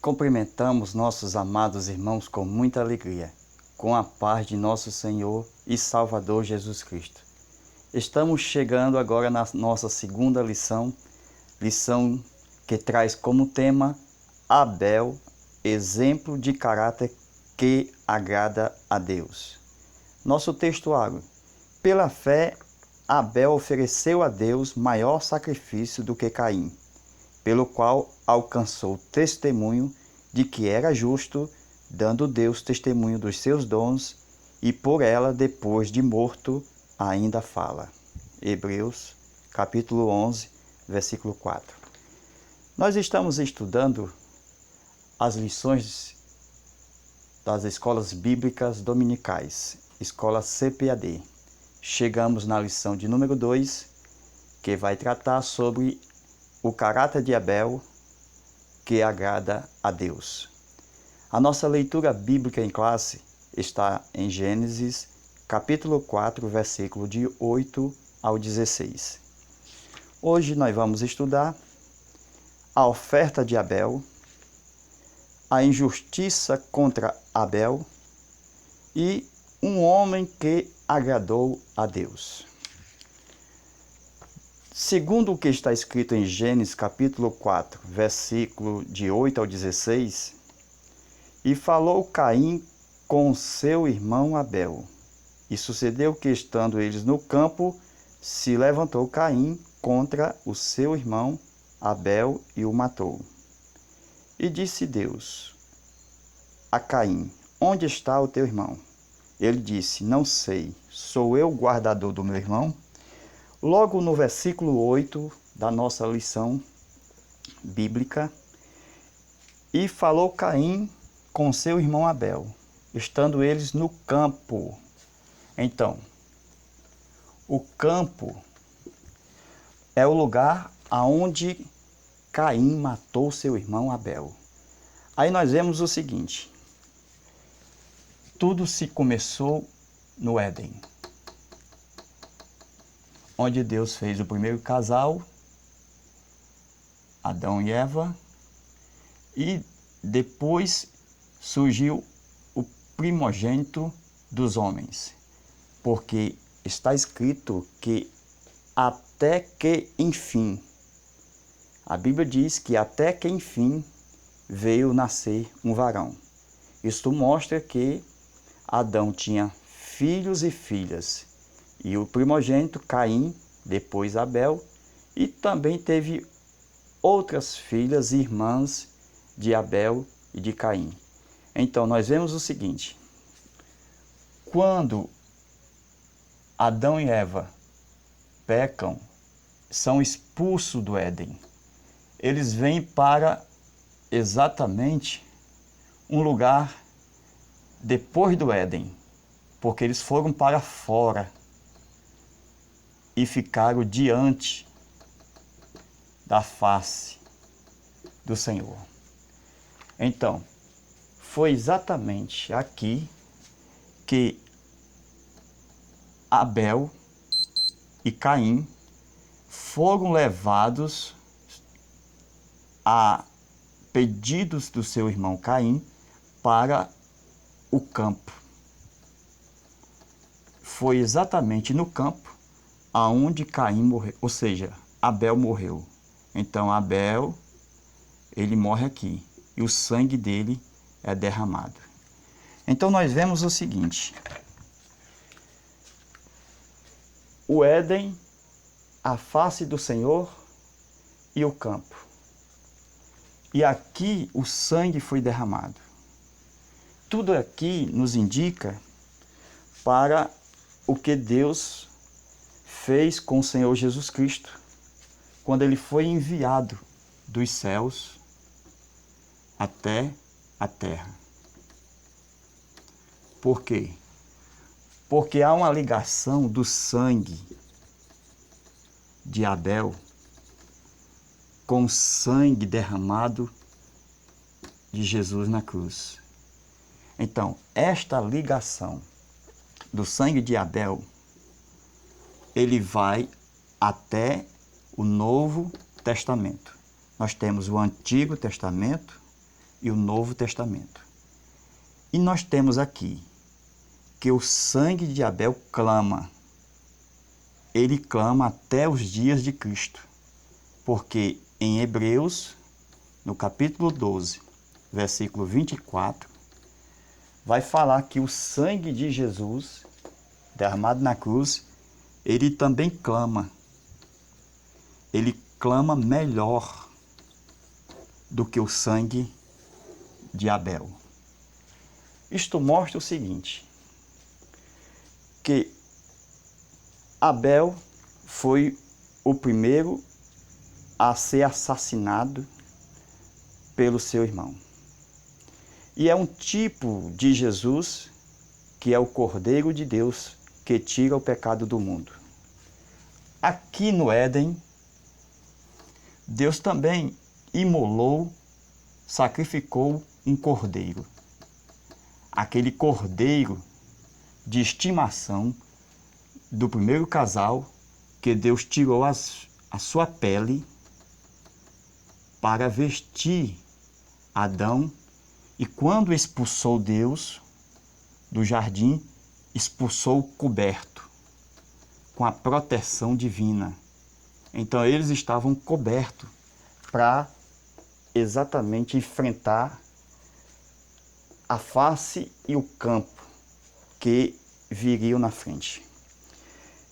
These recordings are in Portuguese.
Cumprimentamos nossos amados irmãos com muita alegria, com a paz de nosso Senhor e Salvador Jesus Cristo. Estamos chegando agora na nossa segunda lição que traz como tema Abel, exemplo de caráter que agrada a Deus. Nosso textuário: pela fé, Abel ofereceu a Deus maior sacrifício do que Caim, pelo qual alcançou testemunho de que era justo, dando Deus testemunho dos seus dons, e por ela, depois de morto, ainda fala. Hebreus, capítulo 11, versículo 4. Nós estamos estudando as lições das escolas bíblicas dominicais, escola CPAD. Chegamos na lição de número 2, que vai tratar sobre o caráter de Abel que agrada a Deus. A nossa leitura bíblica em classe está em Gênesis, capítulo 4, versículo de 8 ao 16. Hoje nós vamos estudar a oferta de Abel, a injustiça contra Abel e um homem que agradou a Deus. Segundo o que está escrito em Gênesis capítulo 4, versículo de 8 ao 16, e falou Caim com seu irmão Abel. E sucedeu que, estando eles no campo, se levantou Caim contra o seu irmão Abel e o matou. E disse Deus a Caim: onde está o teu irmão? Ele disse: não sei, sou eu o guardador do meu irmão? Logo no versículo 8 da nossa lição bíblica, e falou Caim com seu irmão Abel, estando eles no campo. Então, o campo é o lugar aonde Caim matou seu irmão Abel. Aí nós vemos o seguinte: tudo se começou no Éden, onde Deus fez o primeiro casal, Adão e Eva, e depois surgiu o primogênito dos homens, porque está escrito que até que enfim, a Bíblia diz que até que enfim veio nascer um varão. Isto mostra que Adão tinha filhos e filhas, e o primogênito Caim, depois Abel, e também teve outras filhas e irmãs de Abel e de Caim. Então nós vemos o seguinte: quando Adão e Eva pecam, são expulsos do Éden, eles vêm para exatamente um lugar depois do Éden, porque eles foram para fora e ficaram diante da face do Senhor. Então, foi exatamente aqui que Abel e Caim foram levados a pedidos do seu irmão Caim para o campo. Foi exatamente no campo aonde Caim morreu, ou seja, Abel morreu. Então Abel, ele morre aqui e o sangue dele é derramado. Então nós vemos o seguinte: o Éden, a face do Senhor e o campo. E aqui o sangue foi derramado. Tudo aqui nos indica para o que Deus fez com o Senhor Jesus Cristo, quando ele foi enviado dos céus até a terra. Por quê? Porque há uma ligação do sangue de Abel com o sangue derramado de Jesus na cruz. Então, esta ligação do sangue de Abel, ele vai até o Novo Testamento. Nós temos o Antigo Testamento, e o Novo Testamento. E nós temos aqui que o sangue de Abel clama. Ele clama até os dias de Cristo. Porque em Hebreus, no capítulo 12, versículo 24, vai falar que o sangue de Jesus, derramado na cruz, ele também clama. Ele clama melhor do que o sangue de Abel. Isto mostra o seguinte, que Abel foi o primeiro a ser assassinado pelo seu irmão. E é um tipo de Jesus, que é o Cordeiro de Deus, que tira o pecado do mundo. Aqui no Éden, Deus também imolou, sacrificou um cordeiro. Aquele cordeiro de estimação do primeiro casal, que Deus tirou a sua pele para vestir Adão, e quando expulsou Deus do jardim, expulsou coberto, com a proteção divina. Então eles estavam cobertos para exatamente enfrentar a face e o campo que viriam na frente.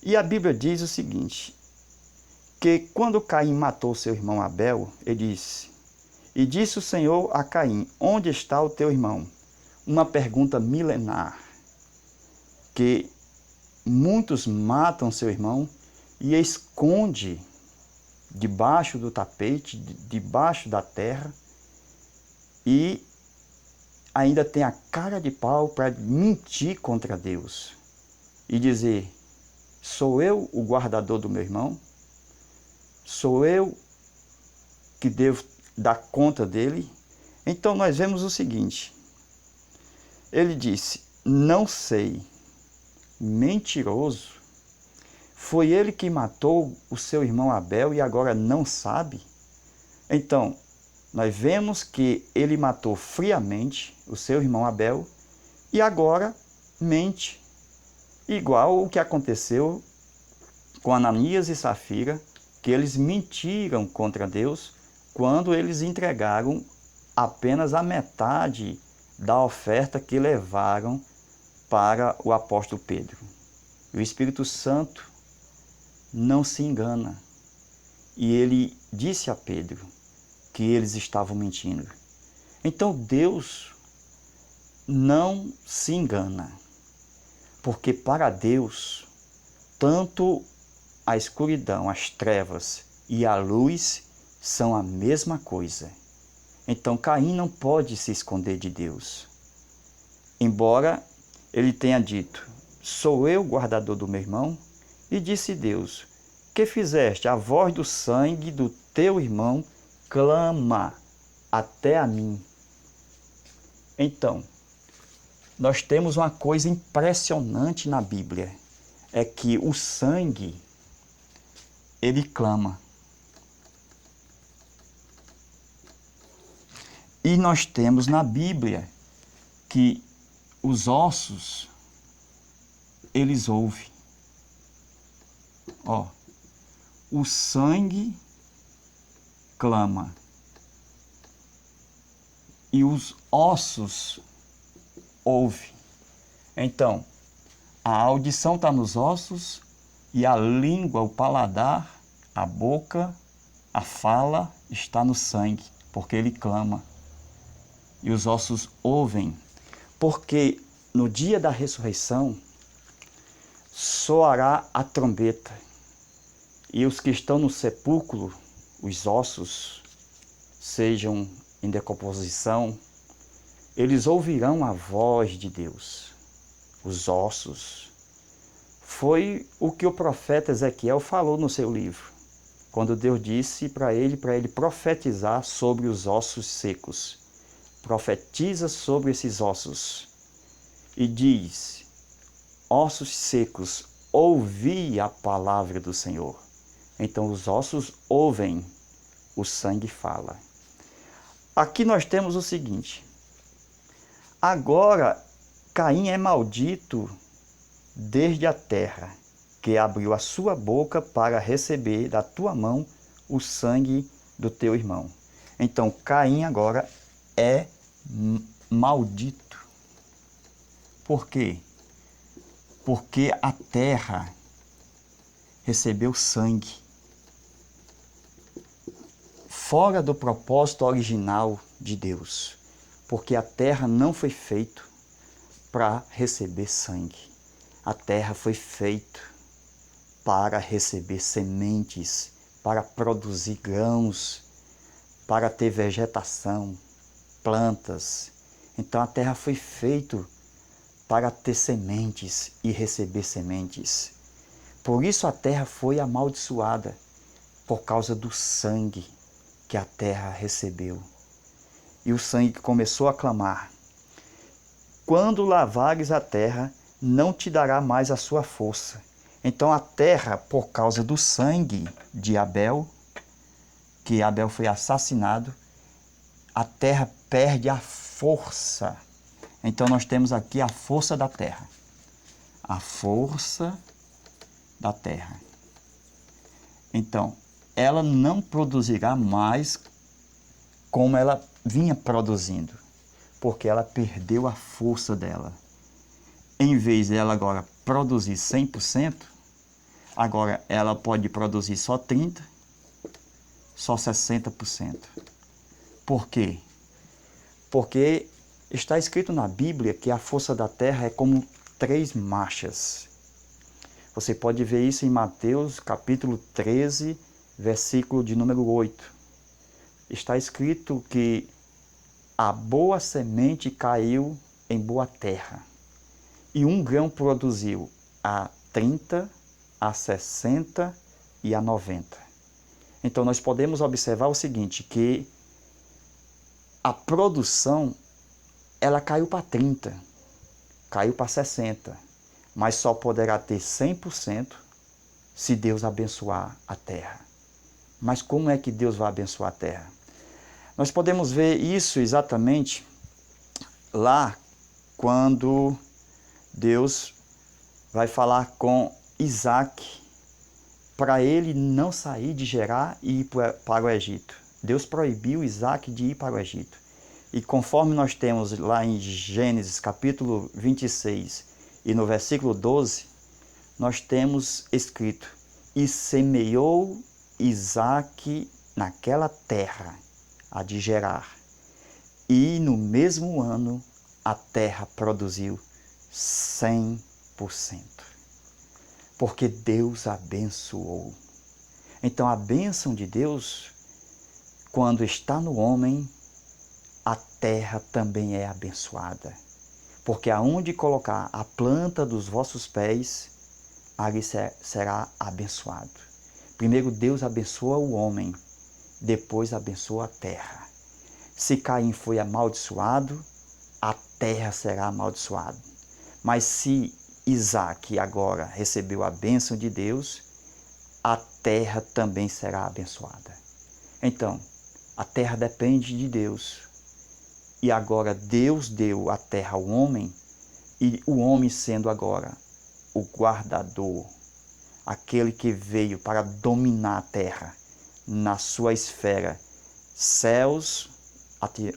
E a Bíblia diz o seguinte, que quando Caim matou seu irmão Abel, ele disse, e disse o Senhor a Caim, onde está o teu irmão? Uma pergunta milenar, que muitos matam seu irmão e esconde debaixo do tapete, debaixo da terra, e ainda tem a cara de pau para mentir contra Deus e dizer, sou eu o guardador do meu irmão? Sou eu que devo dar conta dele? Então nós vemos o seguinte, ele disse, não sei, mentiroso, foi ele que matou o seu irmão Abel e agora não sabe? Então, nós vemos que ele matou friamente o seu irmão Abel e agora mente, igual o que aconteceu com Ananias e Safira, que eles mentiram contra Deus quando eles entregaram apenas a metade da oferta que levaram para o apóstolo Pedro. O Espírito Santo não se engana. E ele disse a Pedro que eles estavam mentindo. Então Deus não se engana. Porque para Deus, tanto a escuridão, as trevas e a luz são a mesma coisa. Então Caim não pode se esconder de Deus. Embora ele tenha dito, sou eu o guardador do meu irmão? E disse Deus, que fizeste? A voz do sangue do teu irmão clama até a mim. Então, nós temos uma coisa impressionante na Bíblia, é que o sangue, ele clama. E nós temos na Bíblia que os ossos, eles ouvem. Ó, o sangue clama. E os ossos ouvem. Então, a audição está nos ossos e a língua, o paladar, a boca, a fala está no sangue, porque ele clama. E os ossos ouvem, porque no dia da ressurreição soará a trombeta, e os que estão no sepulcro, os ossos, sejam em decomposição, eles ouvirão a voz de Deus. Os ossos. Foi o que o profeta Ezequiel falou no seu livro, quando Deus disse para ele profetizar sobre os ossos secos. Profetiza sobre esses ossos e diz, ossos secos, ouvi a palavra do Senhor. Então os ossos ouvem, o sangue fala. Aqui nós temos o seguinte: agora Caim é maldito desde a terra, que abriu a sua boca para receber da tua mão o sangue do teu irmão. Então Caim agora é maldito. Por quê? Porque a terra recebeu sangue. Fora do propósito original de Deus. Porque a terra não foi feita para receber sangue. A terra foi feita para receber sementes, para produzir grãos, para ter vegetação, plantas. Então a terra foi feita para ter sementes e receber sementes. Por isso a terra foi amaldiçoada, por causa do sangue que a terra recebeu. E o sangue começou a clamar: quando lavares a terra, não te dará mais a sua força. Então a terra, por causa do sangue de Abel, que Abel foi assassinado, a terra perde a força. Então nós temos aqui a força da terra. A força da terra. Então, ela não produzirá mais como ela vinha produzindo, porque ela perdeu a força dela. Em vez dela agora produzir 100%, agora ela pode produzir só 30%, só 60%. Por quê? Porque está escrito na Bíblia que a força da terra é como 3 marchas. Você pode ver isso em Mateus capítulo 13, versículo de número 8. Está escrito que a boa semente caiu em boa terra. E um grão produziu a 30, a 60 e a 90. Então nós podemos observar o seguinte, que a produção ela caiu para 30, caiu para 60, mas só poderá ter 100% se Deus abençoar a terra. Mas como é que Deus vai abençoar a terra? Nós podemos ver isso exatamente lá quando Deus vai falar com Isaac para ele não sair de Gerar e ir para o Egito. Deus proibiu Isaac de ir para o Egito. E conforme nós temos lá em Gênesis capítulo 26 e no versículo 12, nós temos escrito: e semeou Isaac naquela terra, a de Gerar, e no mesmo ano a terra produziu 100%. Porque Deus abençoou. Então a bênção de Deus, quando está no homem, a terra também é abençoada. Porque aonde colocar a planta dos vossos pés, ali será abençoado. Primeiro Deus abençoa o homem, depois abençoa a terra. Se Caim foi amaldiçoado, a terra será amaldiçoada. Mas se Isaac agora recebeu a bênção de Deus, a terra também será abençoada. Então, a terra depende de Deus. E agora Deus deu a terra ao homem, e o homem sendo agora o guardador, aquele que veio para dominar a terra na sua esfera céus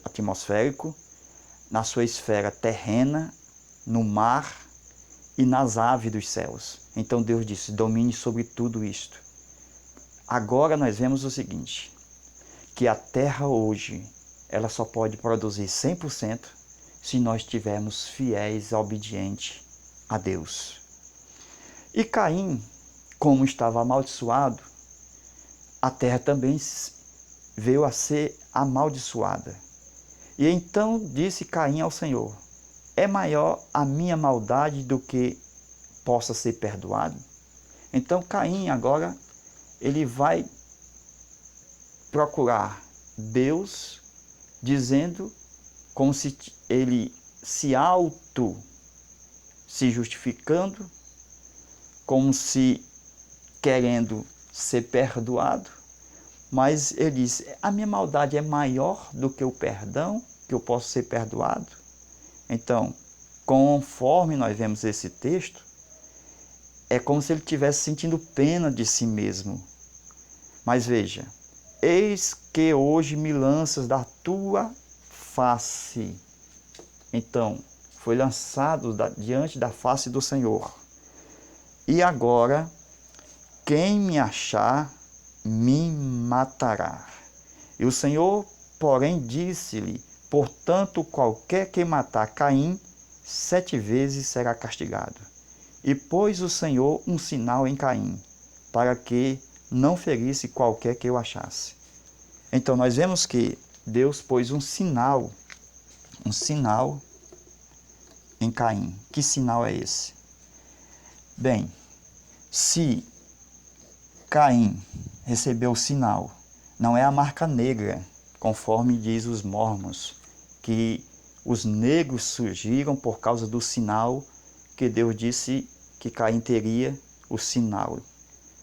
atmosférico, na sua esfera terrena, no mar e nas aves dos céus. Então Deus disse: domine sobre tudo isto. Agora nós vemos o seguinte, que a terra hoje, ela só pode produzir 100% se nós estivermos fiéis e obedientes a Deus. E Caim, como estava amaldiçoado, a terra também veio a ser amaldiçoada. E então disse Caim ao Senhor: é maior a minha maldade do que possa ser perdoado? Então Caim agora, ele vai procurar Deus, dizendo, como se ele se justificando, como se querendo ser perdoado, Mas ele diz, a minha maldade é maior do que o perdão, que eu posso ser perdoado? Então, conforme nós vemos esse texto, é como se ele estivesse sentindo pena de si mesmo. Mas veja, eis que hoje me lanças da tua face. Então, foi lançado diante da face do Senhor. E agora, quem me achar, me matará. E o Senhor, porém, disse-lhe, portanto, qualquer que matar Caim, 7 vezes será castigado. E pôs o Senhor um sinal em Caim, para que não ferisse qualquer que o achasse. Então nós vemos que Deus pôs um sinal em Caim. Que sinal é esse? Bem, se Caim recebeu o sinal, não é a marca negra, conforme diz os mormons, que os negros surgiram por causa do sinal que Deus disse que Caim teria, o sinal.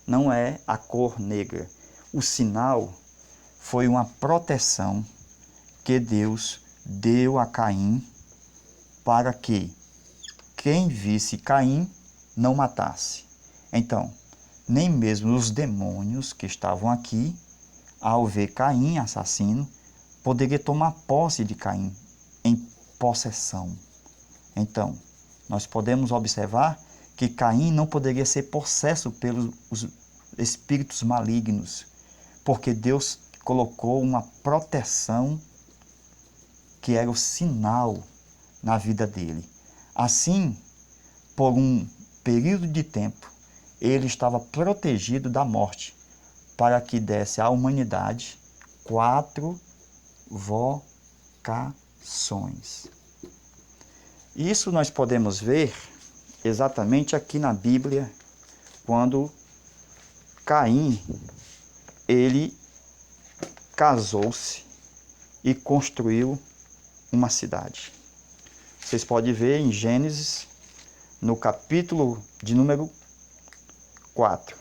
Não é a cor negra. O sinal foi uma proteção que Deus deu a Caim para que quem visse Caim não matasse. Então, nem mesmo os demônios que estavam aqui, ao ver Caim assassino, poderiam tomar posse de Caim em possessão. Então, nós podemos observar que Caim não poderia ser possesso pelos espíritos malignos, porque Deus colocou uma proteção que era o sinal na vida dele. Assim, por um período de tempo, ele estava protegido da morte, para que desse à humanidade 4 vocações. Isso nós podemos ver exatamente aqui na Bíblia, quando Caim, ele casou-se e construiu uma cidade. Vocês podem ver em Gênesis, no capítulo de número 4.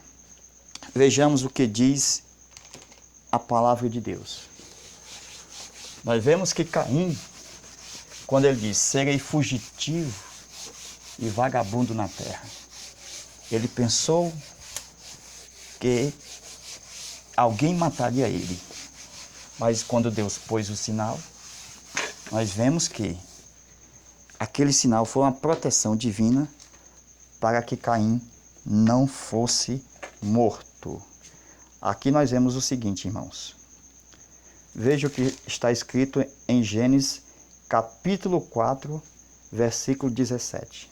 Vejamos o que diz a palavra de Deus. Nós vemos que Caim, quando ele diz, serei fugitivo e vagabundo na terra, ele pensou que alguém mataria ele. Mas quando Deus pôs o sinal, nós vemos que aquele sinal foi uma proteção divina para que Caim não fosse morto. Aqui nós vemos o seguinte, irmãos. Veja o que está escrito em Gênesis, capítulo 4, versículo 17.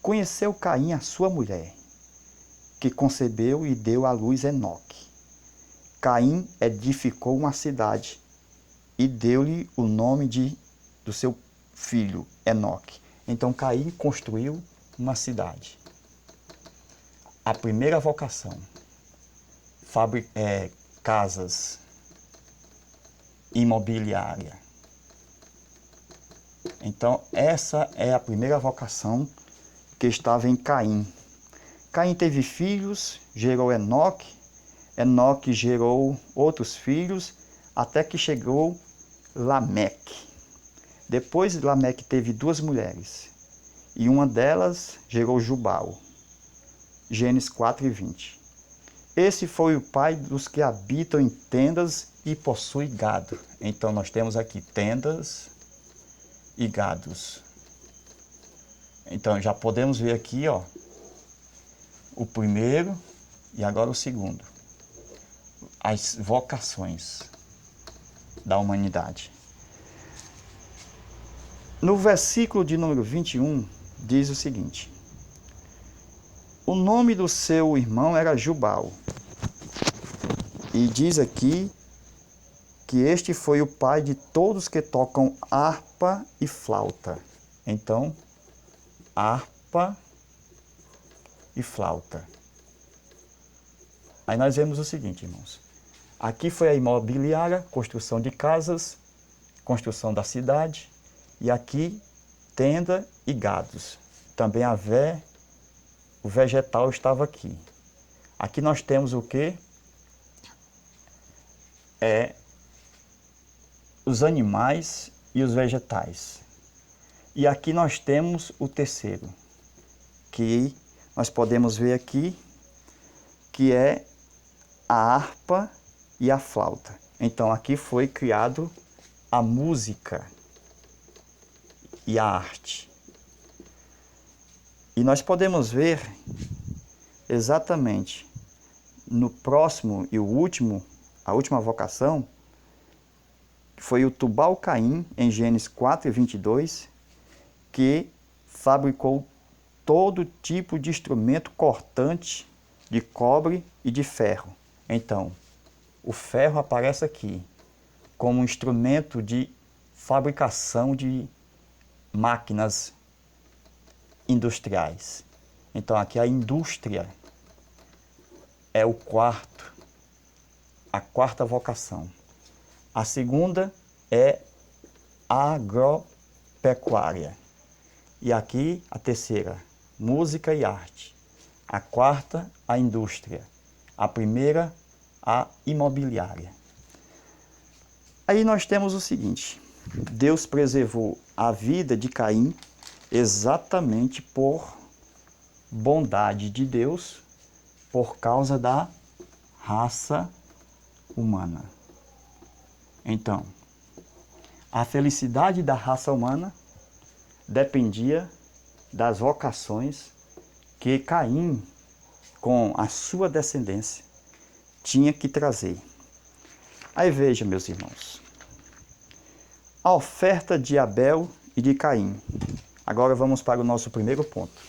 Conheceu Caim a sua mulher, que concebeu e deu à luz Enoque. Caim edificou uma cidade e deu-lhe o nome do seu filho, Enoque. Então Caim construiu uma cidade. A primeira vocação, casas, imobiliária. Então essa é a primeira vocação que estava em Caim. Caim teve filhos, gerou Enoque, Enoque gerou outros filhos, até que chegou Lameque. Depois Lameque teve 2 mulheres, e uma delas gerou Jubal. Gênesis 4:20. Esse foi o pai dos que habitam em tendas e possuem gado. Então nós temos aqui tendas e gados. Então já podemos ver aqui, ó, o primeiro e agora o segundo. As vocações da humanidade. No versículo de número 21, diz o seguinte: o nome do seu irmão era Jubal. E diz aqui que este foi o pai de todos que tocam harpa e flauta. Então, harpa e flauta. Aí nós vemos o seguinte, irmãos. Aqui foi a imobiliária, construção de casas, construção da cidade. E aqui, tenda e gados. Também o vegetal estava aqui. Aqui nós temos o quê? é os animais e os vegetais. E aqui nós temos o terceiro, que nós podemos ver aqui, que é a harpa e a flauta. Então aqui foi criado a música e a arte. E nós podemos ver exatamente no próximo e a última vocação, que foi o Tubal-Caim, em Gênesis 4:22, que fabricou todo tipo de instrumento cortante de cobre e de ferro. Então, o ferro aparece aqui como instrumento de fabricação de máquinas industriais. Então, aqui a indústria é a quarta vocação. A segunda é a agropecuária. E aqui a terceira, música e arte. A quarta, a indústria. A primeira, a imobiliária. Aí nós temos o seguinte: Deus preservou a vida de Caim exatamente por bondade de Deus, por causa da raça humana. Então, a felicidade da raça humana dependia das vocações que Caim, com a sua descendência, tinha que trazer. Aí veja, meus irmãos, a oferta de Abel e de Caim. Agora vamos para o nosso primeiro ponto.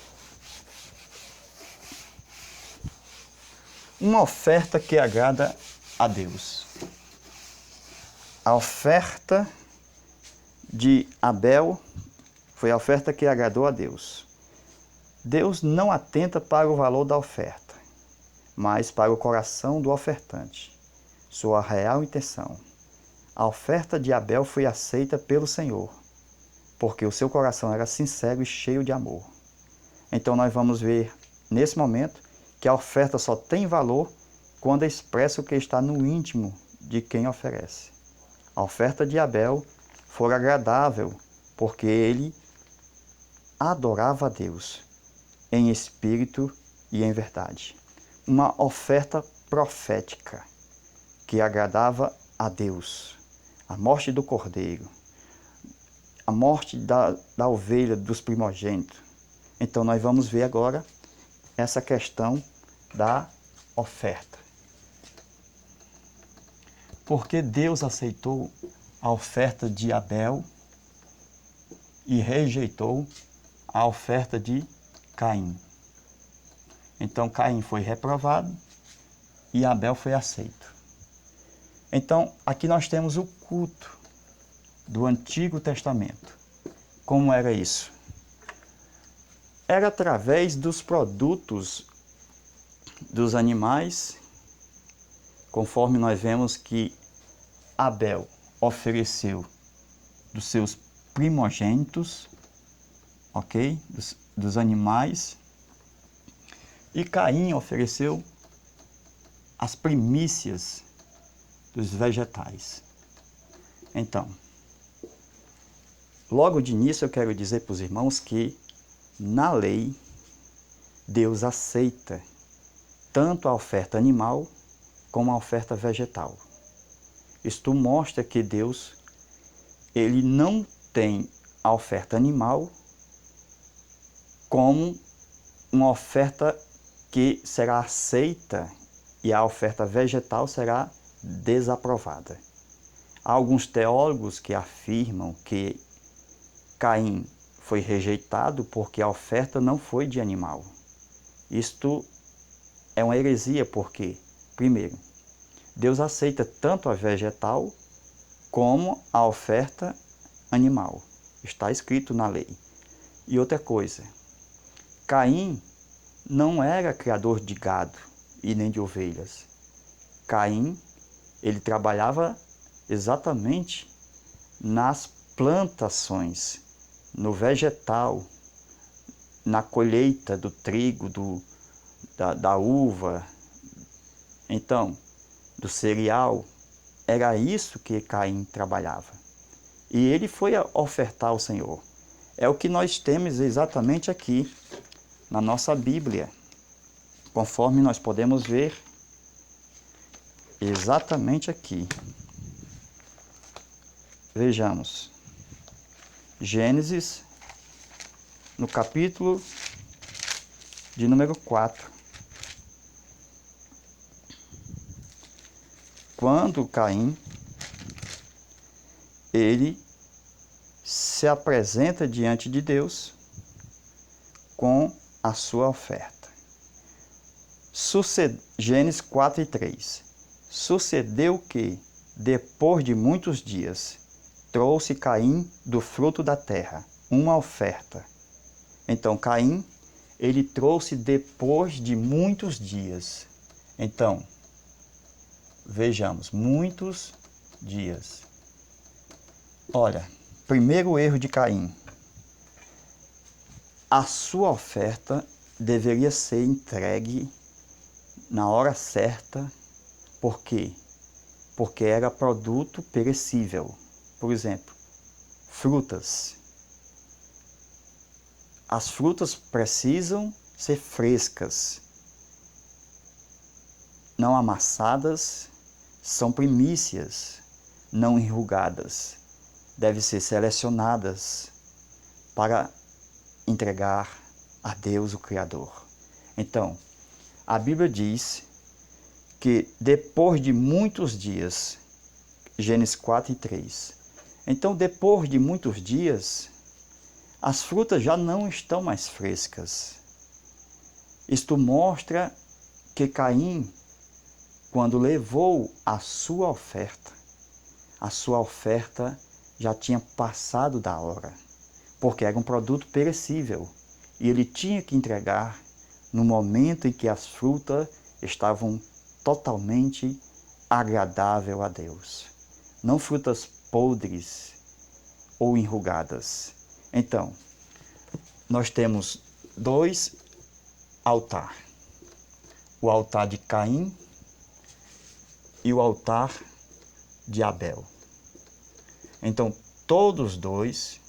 Uma oferta que agrada a Deus. A oferta de Abel foi a oferta que agradou a Deus. Deus não atenta para o valor da oferta, mas para o coração do ofertante, sua real intenção. A oferta de Abel foi aceita pelo Senhor, porque o seu coração era sincero e cheio de amor. Então nós vamos ver, nesse momento, que a oferta só tem valor quando expressa o que está no íntimo de quem oferece. A oferta de Abel foi agradável, porque ele adorava a Deus, em espírito e em verdade. Uma oferta profética, que agradava a Deus. A morte do cordeiro, a morte da ovelha, dos primogênitos. Então nós vamos ver agora essa questão da oferta. Porque Deus aceitou a oferta de Abel e rejeitou a oferta de Caim. Então Caim foi reprovado e Abel foi aceito. Então aqui nós temos o culto do Antigo Testamento. Como era isso? Era através dos produtos dos animais, conforme nós vemos que Abel ofereceu dos seus primogênitos, ok? Dos animais, e Caim ofereceu as primícias dos vegetais. Então, logo de início eu quero dizer para os irmãos que na lei Deus aceita tanto a oferta animal como a oferta vegetal. Isto mostra que Deus, ele não tem a oferta animal como uma oferta que será aceita e a oferta vegetal será desaprovada. Há alguns teólogos que afirmam que Caim foi rejeitado porque a oferta não foi de animal. Isto é uma heresia porque, primeiro, Deus aceita tanto a vegetal como a oferta animal. Está escrito na lei. E outra coisa, Caim não era criador de gado e nem de ovelhas. Caim, ele trabalhava exatamente nas plantações, no vegetal, na colheita do trigo, da uva, então, do cereal. Era isso que Caim trabalhava. E ele foi ofertar ao Senhor. É o que nós temos exatamente aqui na nossa Bíblia, conforme nós podemos ver exatamente aqui. Vejamos. Gênesis, no capítulo de número 4. Quando Caim, ele se apresenta diante de Deus com a sua oferta. Gênesis 4:3. Sucedeu que, depois de muitos dias, trouxe Caim do fruto da terra uma oferta. Então Caim, ele trouxe depois de muitos dias. Então, vejamos, muitos dias. Olha, primeiro erro de Caim. A sua oferta deveria ser entregue na hora certa. Por quê? Porque era produto perecível. Por exemplo, frutas. As frutas precisam ser frescas, não amassadas, são primícias, não enrugadas. Devem ser selecionadas para entregar a Deus, o Criador. Então, a Bíblia diz que depois de muitos dias, Gênesis 4:3. Então, depois de muitos dias, as frutas já não estão mais frescas. Isto mostra que Caim, quando levou a sua oferta já tinha passado da hora, porque era um produto perecível e ele tinha que entregar no momento em que as frutas estavam totalmente agradáveis a Deus. Não frutas podres ou enrugadas. Então, nós temos dois altares. O altar de Caim e o altar de Abel. Então, todos dois,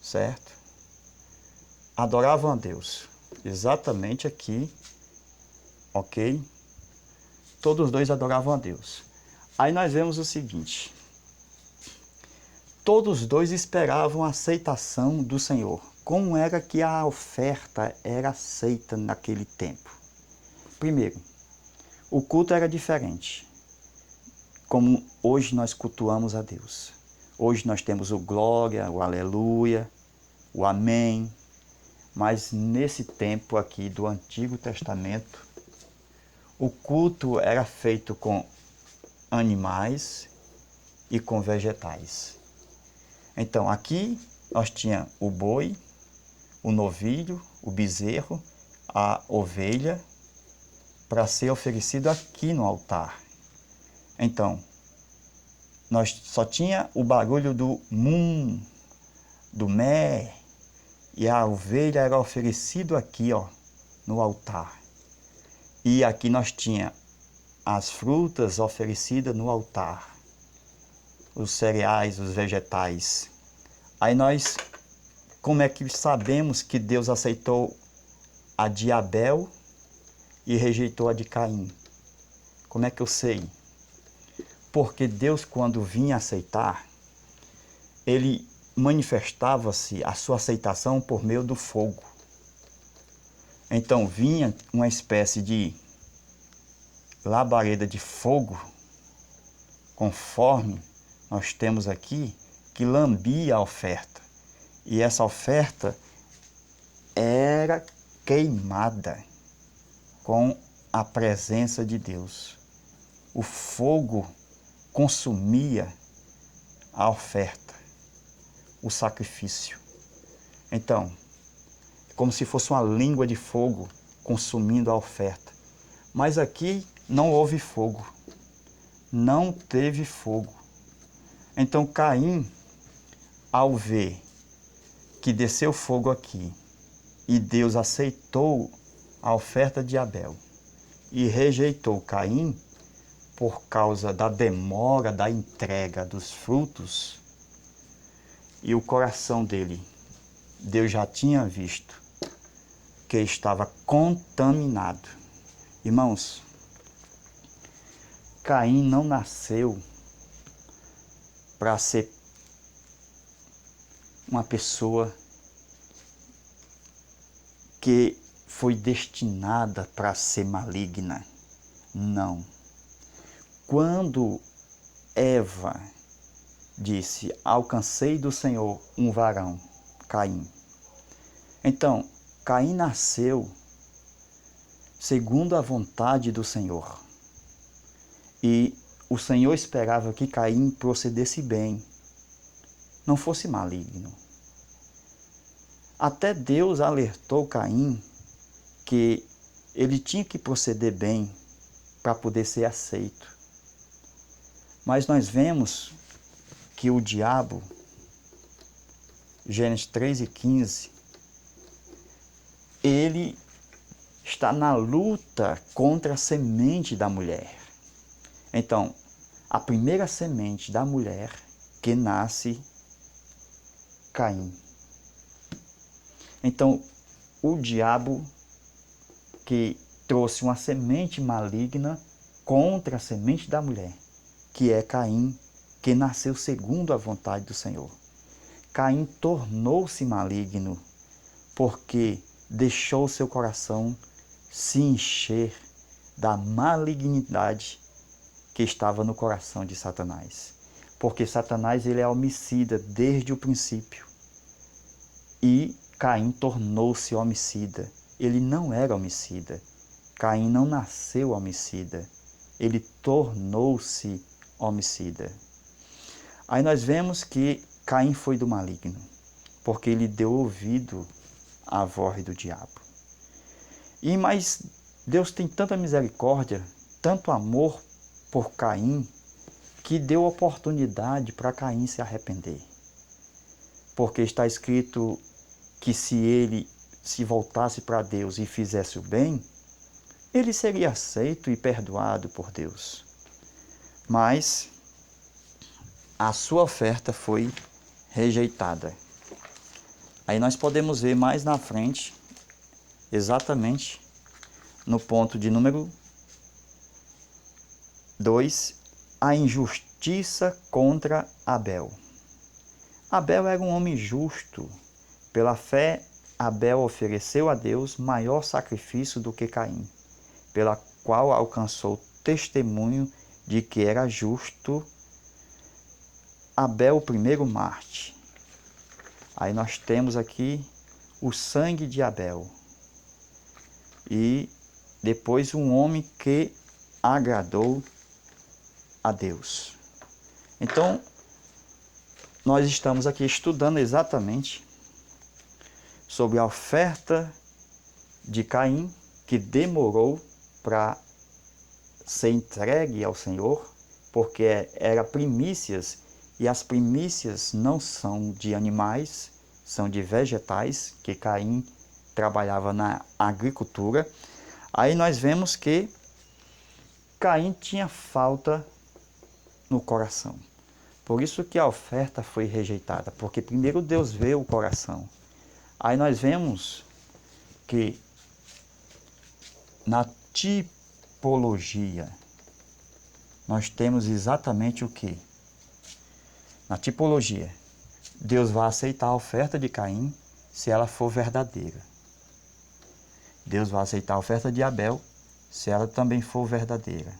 certo? Adoravam a Deus. Exatamente aqui, ok? Todos dois adoravam a Deus. Aí nós vemos o seguinte. Todos dois esperavam a aceitação do Senhor. Como era que a oferta era aceita naquele tempo? Primeiro, o culto era diferente. Como hoje nós cultuamos a Deus. Hoje nós temos o glória, o aleluia, o amém. Mas nesse tempo aqui do Antigo Testamento, o culto era feito com animais e com vegetais. Então aqui nós tínhamos o boi, o novilho, o bezerro, a ovelha, para ser oferecido aqui no altar. Então, nós só tinha o barulho do mum, do mé, e a ovelha era oferecido aqui, ó, no altar. E aqui nós tinha as frutas oferecidas no altar, os cereais, os vegetais. Aí nós, como é que sabemos que Deus aceitou a de Abel e rejeitou a de Caim? Como é que eu sei? Porque Deus, quando vinha aceitar, ele manifestava-se a sua aceitação por meio do fogo. Então vinha uma espécie de labareda de fogo, conforme nós temos aqui, que lambia a oferta. E essa oferta era queimada com a presença de Deus. O fogo consumia a oferta, o sacrifício. Então, como se fosse uma língua de fogo consumindo a oferta. Mas aqui não houve fogo, não teve fogo. Então Caim, ao ver que desceu fogo aqui e Deus aceitou a oferta de Abel e rejeitou Caim, por causa da demora da entrega dos frutos, e o coração dele, Deus já tinha visto que estava contaminado. Irmãos, Caim não nasceu para ser uma pessoa que foi destinada para ser maligna. Não. Quando Eva disse, alcancei do Senhor um varão, Caim. Então, Caim nasceu segundo a vontade do Senhor. E o Senhor esperava que Caim procedesse bem, não fosse maligno. Até Deus alertou Caim que ele tinha que proceder bem para poder ser aceito. Mas nós vemos que o diabo, Gênesis 3:15, ele está na luta contra a semente da mulher. Então, a primeira semente da mulher que nasce, Caim. Então, o diabo que trouxe uma semente maligna contra a semente da mulher, que é Caim, que nasceu segundo a vontade do Senhor. Caim tornou-se maligno porque deixou seu coração se encher da malignidade que estava no coração de Satanás. Porque Satanás ele é homicida desde o princípio. E Caim tornou-se homicida. Ele não era homicida. Caim não nasceu homicida. Ele tornou-se homicida. Aí nós vemos que Caim foi do maligno, porque ele deu ouvido à voz do diabo. Mas Deus tem tanta misericórdia, tanto amor por Caim, que deu oportunidade para Caim se arrepender. Porque está escrito que se ele se voltasse para Deus e fizesse o bem, ele seria aceito e perdoado por Deus. Mas a sua oferta foi rejeitada. Aí nós podemos ver mais na frente, exatamente no ponto de número 2, a injustiça contra Abel. Abel era um homem justo. Pela fé, Abel ofereceu a Deus maior sacrifício do que Caim, pela qual alcançou testemunho de que era justo. Abel, o primeiro Marte. Aí nós temos aqui o sangue de Abel. E depois um homem que agradou a Deus. Então, nós estamos aqui estudando exatamente sobre a oferta de Caim, que demorou para ser entregue ao Senhor, porque era primícias, e as primícias não são de animais, são de vegetais, que Caim trabalhava na agricultura. Aí nós vemos que Caim tinha falta no coração. Por isso que a oferta foi rejeitada, porque primeiro Deus vê o coração. Aí nós vemos que na tipologia nós temos exatamente o que? Na tipologia, Deus vai aceitar a oferta de Caim se ela for verdadeira. Deus vai aceitar a oferta de Abel se ela também for verdadeira.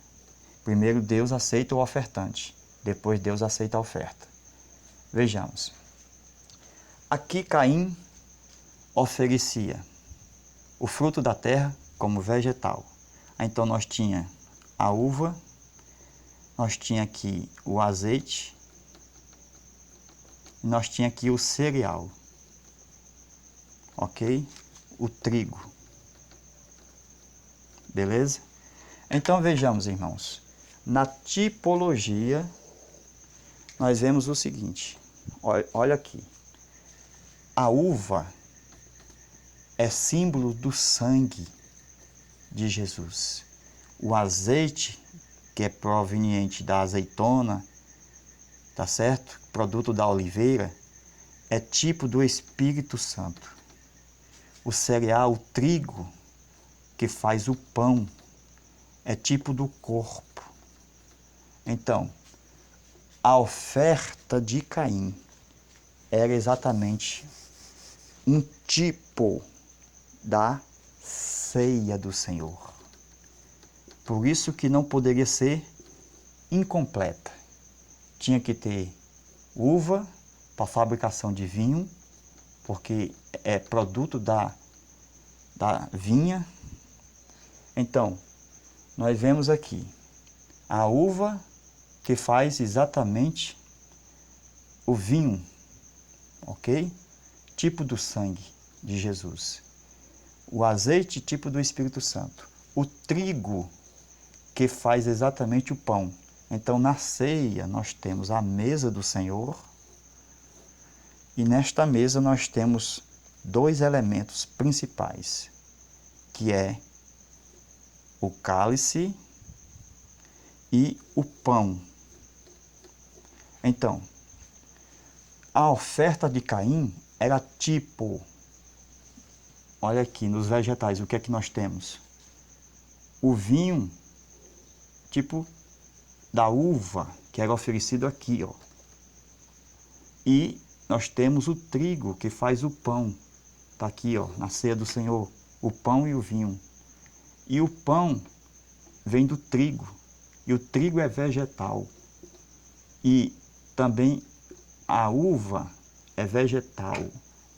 Primeiro Deus aceita o ofertante, depois Deus aceita a oferta. Vejamos. Aqui Caim oferecia o fruto da terra como vegetal. Então nós tinha a uva, nós tinha aqui o azeite, e nós tinha aqui o cereal, ok? O trigo, beleza? Então vejamos, irmãos, na tipologia nós vemos o seguinte, olha aqui, a uva é símbolo do sangue de Jesus. O azeite que é proveniente da azeitona, tá certo? Produto da oliveira, é tipo do Espírito Santo. O cereal, o trigo, que faz o pão, é tipo do corpo. Então, a oferta de Caim era exatamente um tipo da ceia do Senhor. Por isso que não poderia ser incompleta. Tinha que ter uva para fabricação de vinho, porque é produto da vinha. Então, nós vemos aqui a uva que faz exatamente o vinho, ok? Tipo do sangue de Jesus. O azeite, tipo do Espírito Santo. O trigo, que faz exatamente o pão. Então, na ceia, nós temos a mesa do Senhor. E nesta mesa nós temos dois elementos principais, que é o cálice e o pão. Então, a oferta de Caim era tipo, olha aqui nos vegetais, o que é que nós temos? O vinho, tipo da uva, que era oferecido aqui, ó. E nós temos o trigo, que faz o pão. Está aqui, ó, na ceia do Senhor, o pão e o vinho. E o pão vem do trigo, e o trigo é vegetal. E também a uva é vegetal,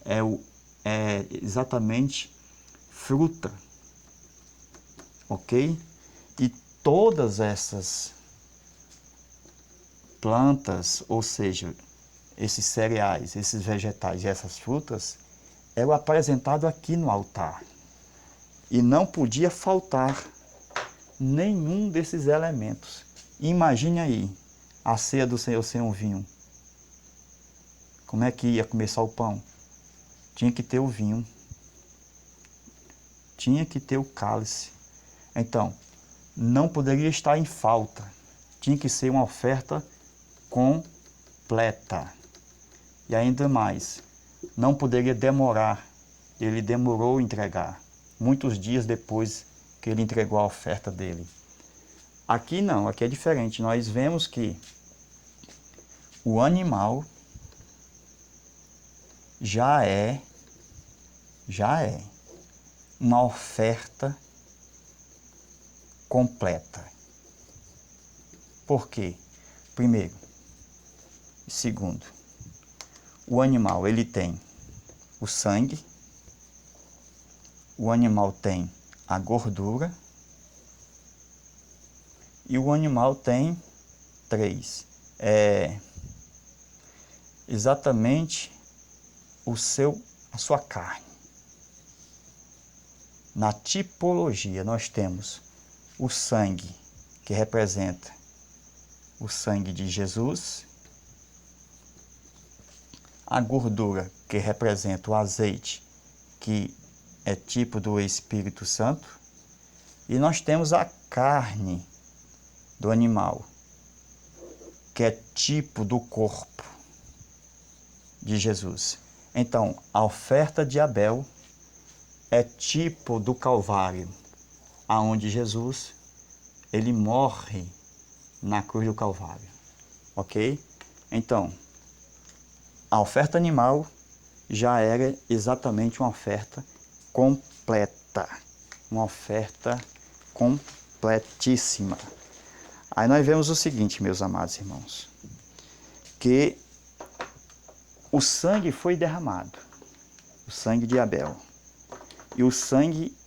é exatamente fruta, ok? E todas essas plantas, ou seja, esses cereais, esses vegetais e essas frutas, eram apresentados aqui no altar. E não podia faltar nenhum desses elementos. Imagine aí, a ceia do Senhor sem um vinho. Como é que ia começar o pão? Tinha que ter o vinho. Tinha que ter o cálice. Então, não poderia estar em falta. Tinha que ser uma oferta completa. E ainda mais, não poderia demorar. Ele demorou a entregar. Muitos dias depois que ele entregou a oferta dele. Aqui não, aqui é diferente. Nós vemos que o animal já é uma oferta completa. Por quê? Primeiro, segundo, o animal ele tem o sangue, o animal tem a gordura e o animal tem exatamente a sua carne. Na tipologia nós temos o sangue, que representa o sangue de Jesus, a gordura, que representa o azeite, que é tipo do Espírito Santo, e nós temos a carne do animal, que é tipo do corpo de Jesus. Então, a oferta de Abel é tipo do Calvário, aonde Jesus ele morre na cruz do Calvário, ok? Então, a oferta animal já era exatamente uma oferta completa, uma oferta completíssima. Aí nós vemos o seguinte, meus amados irmãos, que o sangue foi derramado, o sangue de Abel. E o sangue,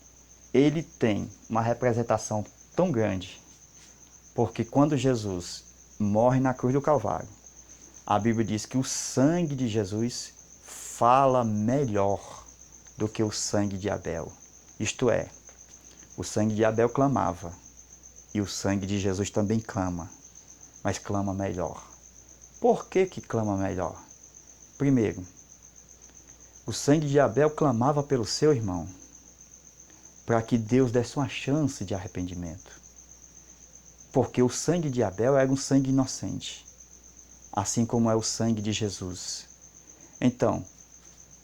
ele tem uma representação tão grande, porque quando Jesus morre na cruz do Calvário, a Bíblia diz que o sangue de Jesus fala melhor do que o sangue de Abel. Isto é, o sangue de Abel clamava, e o sangue de Jesus também clama, mas clama melhor. Por que que clama melhor? Primeiro, o sangue de Abel clamava pelo seu irmão, para que Deus desse uma chance de arrependimento. porque o sangue de Abel era um sangue inocente, assim como é o sangue de Jesus. Então,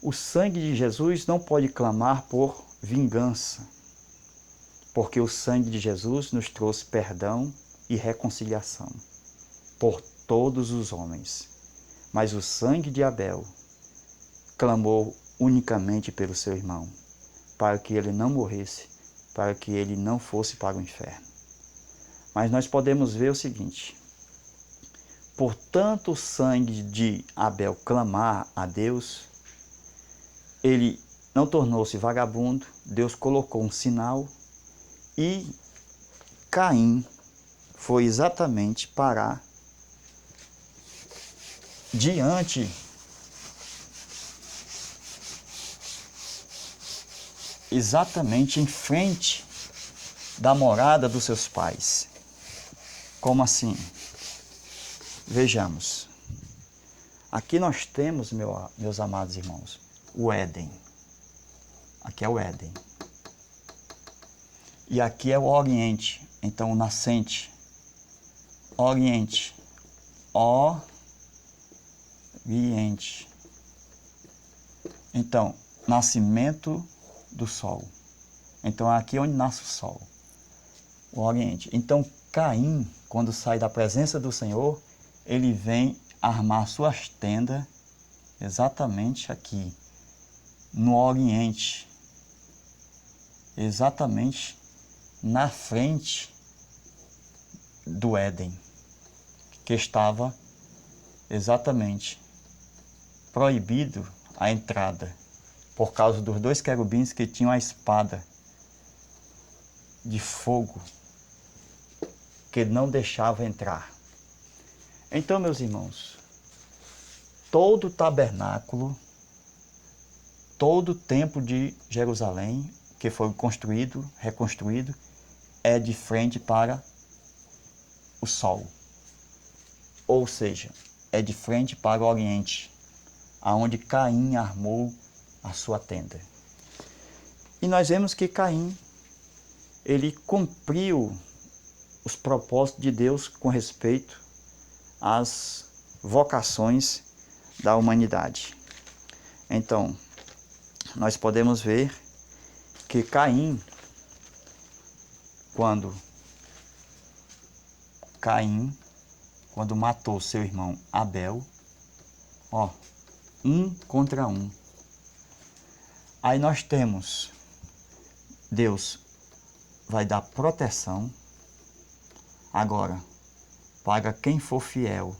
o sangue de Jesus não pode clamar por vingança, porque o sangue de Jesus nos trouxe perdão e reconciliação por todos os homens. Mas o sangue de Abel clamou unicamente pelo seu irmão, para que ele não morresse, para que ele não fosse para o inferno. Mas nós podemos ver o seguinte: por tanto o sangue de Abel clamar a Deus, ele não tornou-se vagabundo, Deus colocou um sinal e Caim foi exatamente parar diante exatamente em frente da morada dos seus pais. Como assim? Vejamos. Aqui nós temos, meus amados irmãos, o Éden. Aqui é o Éden. E aqui é o Oriente. Então, o nascente. Oriente. Oriente. Então, nascimento do sol. Então, aqui é onde nasce o sol. O Oriente. Então, Caim, quando sai da presença do Senhor, ele vem armar suas tendas exatamente aqui, no Oriente. Exatamente na frente do Éden, que estava exatamente proibido a entrada, por causa dos dois querubins que tinham a espada de fogo, que não deixava entrar. Então, meus irmãos, todo o tabernáculo, todo o templo de Jerusalém, que foi construído, reconstruído, é de frente para o sol. Ou seja, é de frente para o Oriente, aonde Caim armou a sua tenda. E nós vemos que Caim, ele cumpriu os propósitos de Deus com respeito às vocações da humanidade. Então, nós podemos ver que Caim, quando matou seu irmão Abel, um contra um. Aí nós temos, Deus vai dar proteção agora para quem for fiel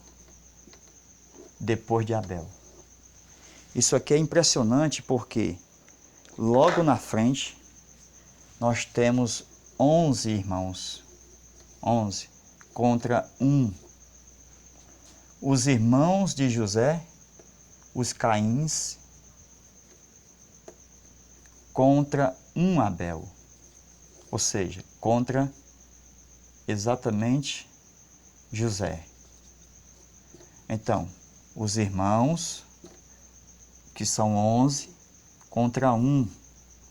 depois de Abel. Isso aqui é impressionante porque logo na frente nós temos 11 irmãos, 11 contra 1. Os irmãos de José, os Caíns, contra um Abel, ou seja, contra exatamente José. Então, os irmãos, que são 11, contra um.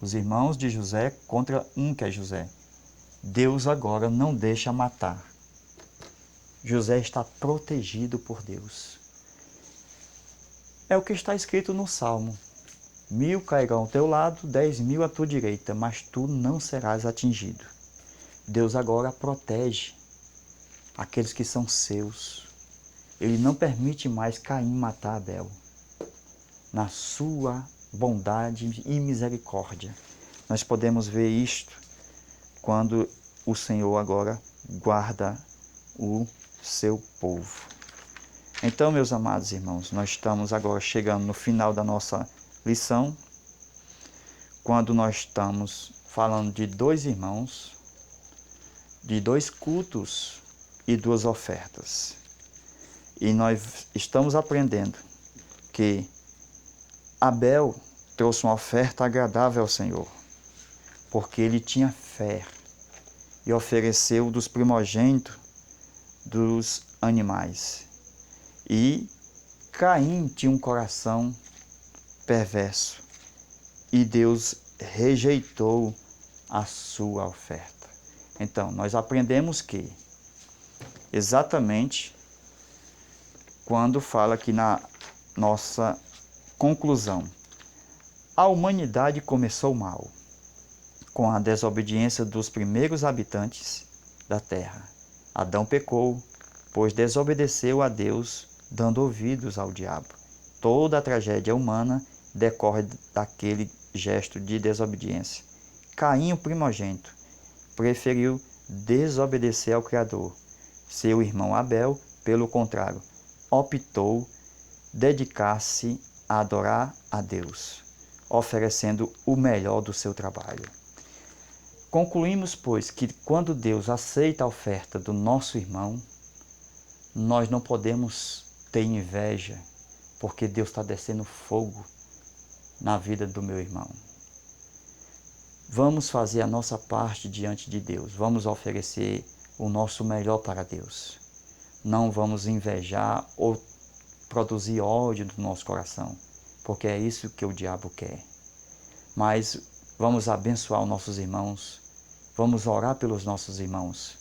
Os irmãos de José contra um, que é José. Deus agora não deixa matar. José está protegido por Deus. É o que está escrito no Salmo. 1000 cairão ao teu lado, 10.000 à tua direita, mas tu não serás atingido. Deus agora protege aqueles que são seus. Ele não permite mais Caim matar Abel. Na sua bondade e misericórdia. Nós podemos ver isto quando o Senhor agora guarda o seu povo. Então, meus amados irmãos, nós estamos agora chegando no final da nossa lição, quando nós estamos falando de 2 irmãos, de 2 cultos e 2 ofertas. E nós estamos aprendendo que Abel trouxe uma oferta agradável ao Senhor, porque ele tinha fé e ofereceu dos primogênitos dos animais. E Caim tinha um coração perverso e Deus rejeitou a sua oferta. Então, nós aprendemos que exatamente quando fala aqui na nossa conclusão. A humanidade começou mal, com a desobediência dos primeiros habitantes da terra. Adão pecou, pois desobedeceu a Deus, dando ouvidos ao diabo. Toda a tragédia humana decorre daquele gesto de desobediência. Caim, o primogênito, preferiu desobedecer ao Criador. Seu irmão Abel, pelo contrário, optou dedicar-se a adorar a Deus, oferecendo o melhor do seu trabalho. Concluímos, pois, que quando Deus aceita a oferta do nosso irmão, nós não podemos ter inveja, porque Deus está descendo fogo na vida do meu irmão. Vamos fazer a nossa parte diante de Deus, vamos oferecer o nosso melhor para Deus. Não vamos invejar ou produzir ódio no nosso coração, porque é isso que o diabo quer. Mas vamos abençoar os nossos irmãos, vamos orar pelos nossos irmãos.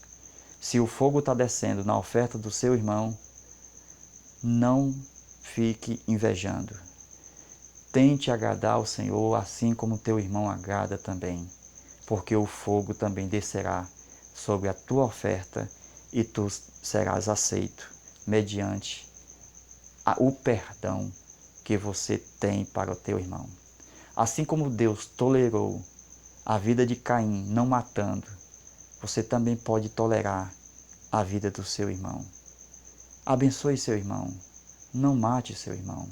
Se o fogo está descendo na oferta do seu irmão, não fique invejando. Tente agradar ao Senhor assim como teu irmão agrada também, porque o fogo também descerá sobre a tua oferta e tu serás aceito mediante o perdão que você tem para o teu irmão. Assim como Deus tolerou a vida de Caim não matando, você também pode tolerar a vida do seu irmão. Abençoe seu irmão, não mate seu irmão,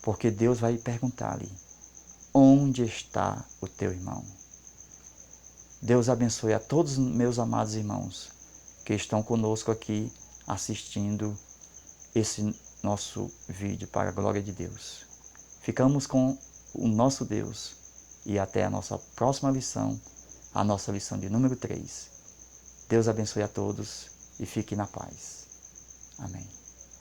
porque Deus vai perguntar-lhe: onde está o teu irmão? Deus abençoe a todos os meus amados irmãos que estão conosco aqui assistindo esse nosso vídeo para a glória de Deus. Ficamos com o nosso Deus e até a nossa próxima lição, a nossa lição de número 3. Deus abençoe a todos e fique na paz. Amém.